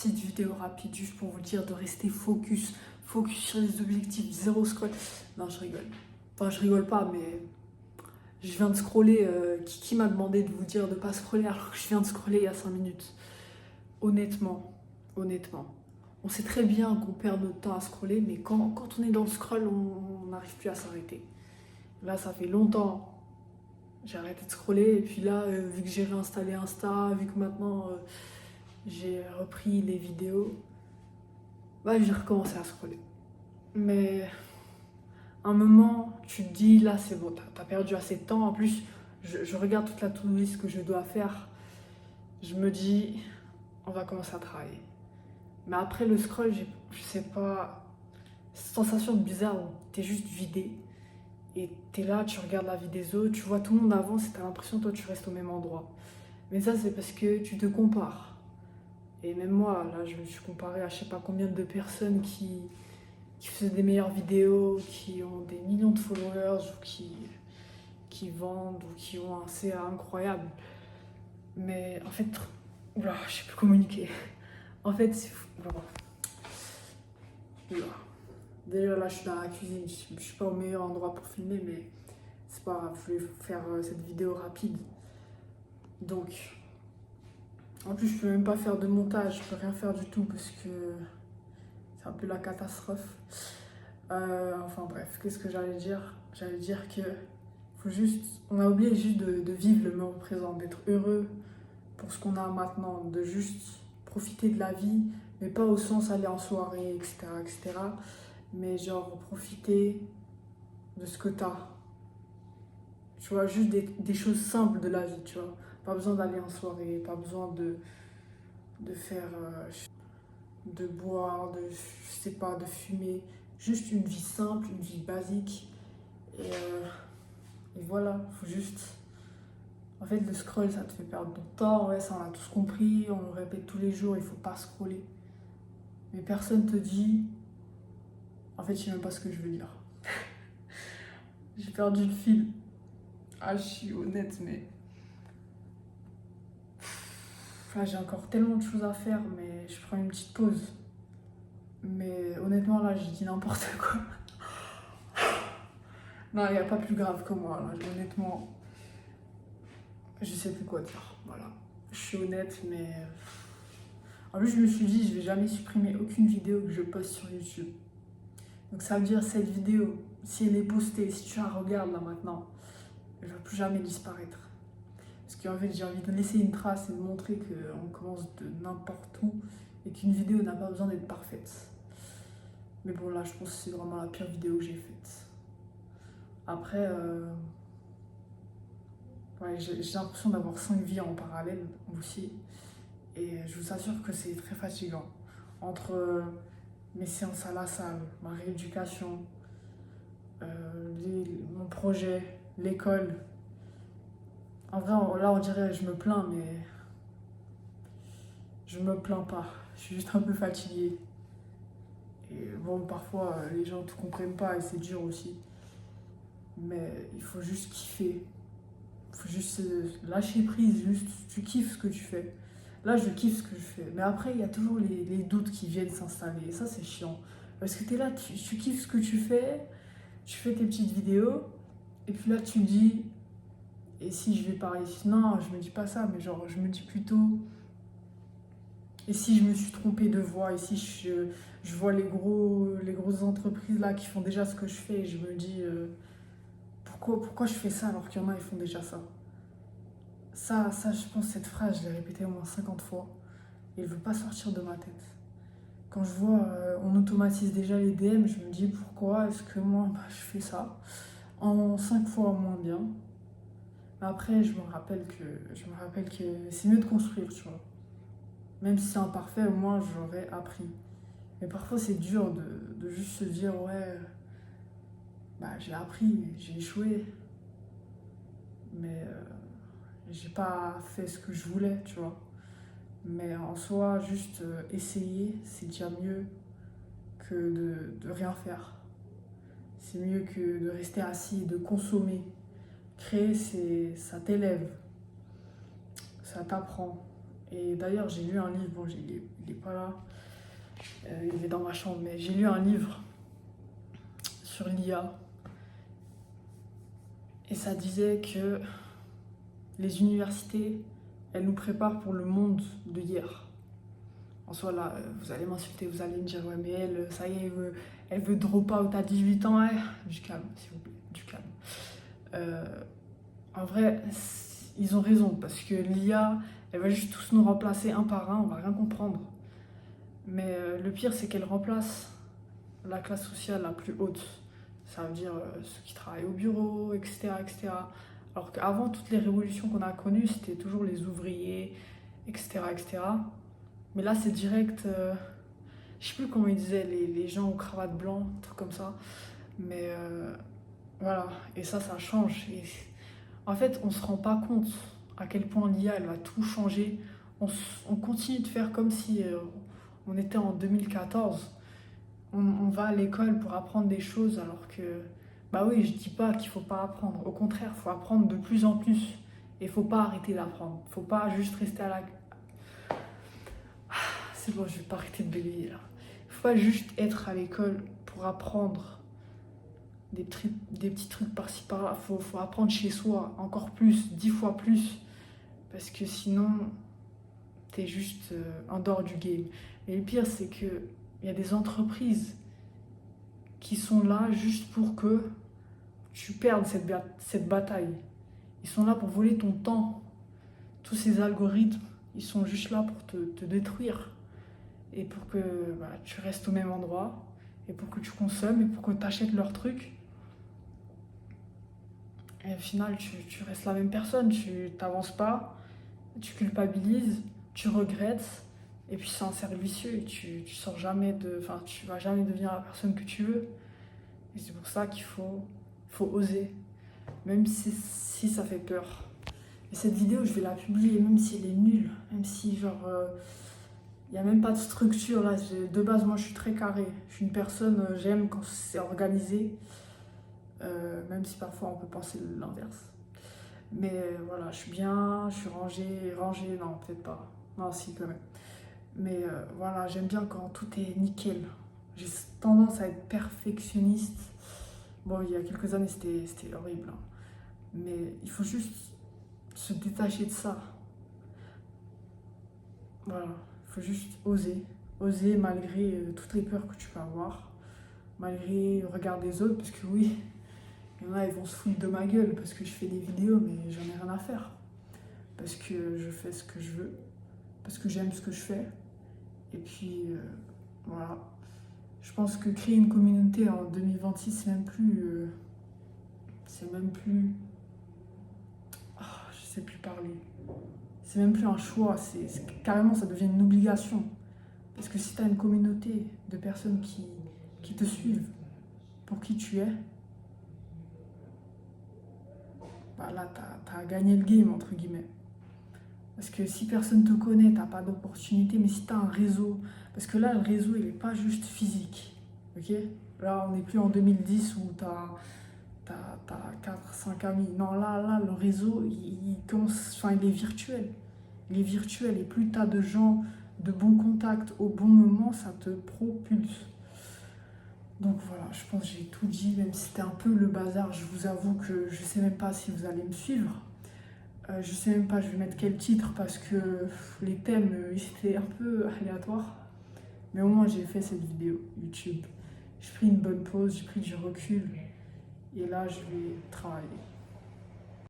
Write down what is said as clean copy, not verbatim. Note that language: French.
petite vidéo rapide juste pour vous dire de rester focus sur les objectifs, zéro scroll. Non, je rigole. Enfin, je rigole pas, mais je viens de scroller. Kiki m'a demandé de vous dire de pas scroller alors que je viens de scroller il y a 5 minutes. Honnêtement, on sait très bien qu'on perd notre temps à scroller, mais quand on est dans le scroll, on n'arrive plus à s'arrêter. Là, ça fait longtemps. J'ai arrêté de scroller et puis là, vu que j'ai réinstallé Insta, vu que maintenant j'ai repris les vidéos, bah, j'ai recommencé à scroller. Mais à un moment, tu te dis, là c'est bon, t'as perdu assez de temps. En plus, je regarde toute la to-do list que je dois faire. Je me dis, on va commencer à travailler. Mais après le scroll, je sais pas, cette sensation bizarre où t'es juste vidé. Et t'es là, tu regardes la vie des autres, tu vois tout le monde avance et t'as l'impression que toi tu restes au même endroit. Mais ça c'est parce que tu te compares. Et même moi, là je me suis comparée à je sais pas combien de personnes qui faisaient des meilleures vidéos, qui ont des millions de followers ou qui vendent ou qui ont un CA incroyable. Mais en fait, oula, je sais plus communiquer. En fait, c'est fou. Oula. Déjà là, je suis dans la cuisine, je suis pas au meilleur endroit pour filmer, mais c'est pas grave, je vais faire cette vidéo rapide. Donc, en plus, je peux même pas faire de montage, je peux rien faire du tout parce que c'est un peu la catastrophe. Enfin bref, qu'est-ce que j'allais dire? J'allais dire que faut juste, on a oublié juste de vivre le moment présent, d'être heureux pour ce qu'on a maintenant, de juste profiter de la vie, mais pas au sens aller en soirée, etc., etc. Mais genre profiter de ce que t'as. Tu vois, juste des choses simples de la vie, tu vois. Pas besoin d'aller en soirée, pas besoin de faire, de boire, je sais pas, de fumer. Juste une vie simple, une vie basique. Et voilà, faut juste. En fait, le scroll, ça te fait perdre ton temps. Ouais, ça, on a tous compris. On le répète tous les jours, il faut pas scroller. Mais personne te dit. En fait, je sais même pas ce que je veux dire. J'ai perdu le fil. Ah, je suis honnête, mais. Enfin, j'ai encore tellement de choses à faire, mais je prends une petite pause. Mais honnêtement, là, j'ai dit n'importe quoi. Non, il n'y a pas plus grave que moi, là. Honnêtement, je sais plus quoi dire. Voilà. Je suis honnête, mais. En plus, je me suis dit, je vais jamais supprimer aucune vidéo que je poste sur YouTube. Donc, ça veut dire cette vidéo, si elle est postée, si tu la regardes là maintenant, elle ne va plus jamais disparaître. Parce qu'en fait, j'ai envie de laisser une trace et de montrer qu'on commence de n'importe où et qu'une vidéo n'a pas besoin d'être parfaite. Mais bon, là, je pense que c'est vraiment la pire vidéo que j'ai faite. Après, ouais, j'ai l'impression d'avoir 5 vies en parallèle aussi. Et je vous assure que c'est très fatigant. Entre mes séances à la salle, ma rééducation, mon projet, l'école. En vrai, là, on dirait que je me plains, mais je me plains pas. Je suis juste un peu fatiguée. Et bon, parfois, les gens ne te comprennent pas et c'est dur aussi. Mais il faut juste kiffer. Il faut juste lâcher prise, juste tu kiffes ce que tu fais. Là, je kiffe ce que je fais. Mais après, il y a toujours les doutes qui viennent s'installer. Et ça, c'est chiant. Parce que tu es là, tu kiffes ce que tu fais tes petites vidéos. Et puis là, tu me dis, et si je vais par ici? Non, je me dis pas ça, mais genre, je me dis plutôt, et si je me suis trompée de voie? Et si je vois les grosses entreprises là qui font déjà ce que je fais? Et je me dis, pourquoi je fais ça alors qu'il y en a, ils font déjà ça? Ça, je pense, cette phrase, je l'ai répétée au moins 50 fois. Et elle ne veut pas sortir de ma tête. Quand je vois, on automatise déjà les DM, je me dis pourquoi est-ce que moi, bah, je fais ça en 5 fois moins bien. Mais après, je me rappelle que c'est mieux de construire, tu vois. Même si c'est imparfait, au moins j'aurais appris. Mais parfois, c'est dur de juste se dire, ouais, bah, j'ai appris, j'ai échoué, mais j'ai pas fait ce que je voulais, tu vois. Mais en soi, juste essayer, c'est déjà mieux que de rien faire. C'est mieux que de rester assis, de consommer. Créer, ça t'élève, ça t'apprend. Et d'ailleurs, j'ai lu un livre, bon, il est pas là, il est dans ma chambre, mais j'ai lu un livre sur l'IA. Et ça disait que les universités, elles nous préparent pour le monde de hier. En soi, là, vous allez m'insulter, vous allez me dire, ouais, mais elle, ça y est, elle veut drop out à 18 ans, ouais. Du calme, s'il vous plaît, du calme. Euh, En vrai, ils ont raison, parce que l'IA, elle va juste tous nous remplacer un par un, on va rien comprendre. Mais le pire, c'est qu'elle remplace la classe sociale la plus haute. Ça veut dire ceux qui travaillent au bureau, etc., etc. Alors qu'avant, toutes les révolutions qu'on a connues, c'était toujours les ouvriers, etc., etc. Mais là, c'est direct, je sais plus comment ils disaient, les gens aux cravates blancs, un truc comme ça. Mais voilà, et ça change. Et en fait, on se rend pas compte à quel point l'IA, elle va tout changer. On continue de faire comme si on était en 2014. On va à l'école pour apprendre des choses alors que, bah oui, je dis pas qu'il faut pas apprendre. Au contraire, il faut apprendre de plus en plus. Et il faut pas arrêter d'apprendre. Faut pas juste rester à la... C'est bon, je vais pas arrêter de bégayer là. Faut pas juste être à l'école pour apprendre des petits trucs par-ci par-là. Faut apprendre chez soi, encore plus, 10 fois plus. Parce que sinon, t'es juste en dehors du game. Et le pire, c'est que il y a des entreprises qui sont là juste pour que tu perdes cette bataille. Ils sont là pour voler ton temps. Tous ces algorithmes, ils sont juste là pour te détruire. Et pour que bah, tu restes au même endroit. Et pour que tu consommes et pour que tu achètes leurs trucs. Et au final, tu restes la même personne. Tu t'avances pas. Tu culpabilises. Tu regrettes. Et puis c'est un cercle vicieux. Et tu sors jamais de... Enfin, tu vas jamais devenir la personne que tu veux. Et c'est pour ça qu'il faut oser. Même si ça fait peur. Et cette vidéo, je vais la publier, même si elle est nulle. Même si, genre, il n'y a même pas de structure. Là, de base, moi, je suis très carré. Je suis une personne, j'aime quand c'est organisé. Même si parfois, on peut penser l'inverse. Mais voilà, je suis bien, je suis rangée, non, peut-être pas. Non, si, quand même. Mais voilà, j'aime bien quand tout est nickel. J'ai tendance à être perfectionniste. Bon, il y a quelques années, c'était horrible, hein. Mais il faut juste se détacher de ça. Voilà, il faut juste oser. Oser malgré toutes les peurs que tu peux avoir. Malgré le regard des autres, parce que oui, il y en a, ils vont se foutre de ma gueule parce que je fais des vidéos, mais j'en ai rien à faire. Parce que je fais ce que je veux. Parce que j'aime ce que je fais. Et puis, voilà. Je pense que créer une communauté en 2026, c'est même plus... je sais plus parler. C'est même plus un choix, carrément ça devient une obligation. Parce que si tu as une communauté de personnes qui te suivent pour qui tu es, bah là t'as gagné le game entre guillemets. Parce que si personne te connaît, t'as pas d'opportunité, mais si t'as un réseau, parce que là le réseau il est pas juste physique, ok? Là on n'est plus en 2010 où t'as 4-5 amis. Non, là, le réseau, il est virtuel. Il est virtuel et plus tu as de gens, de bons contacts au bon moment, ça te propulse. Donc voilà, je pense que j'ai tout dit, même si c'était un peu le bazar. Je vous avoue que je sais même pas si vous allez me suivre. Je sais même pas, je vais mettre quel titre parce que les thèmes, ils étaient un peu aléatoires. Mais au moins, j'ai fait cette vidéo YouTube. J'ai pris une bonne pause, j'ai pris du recul. Et là, je vais travailler.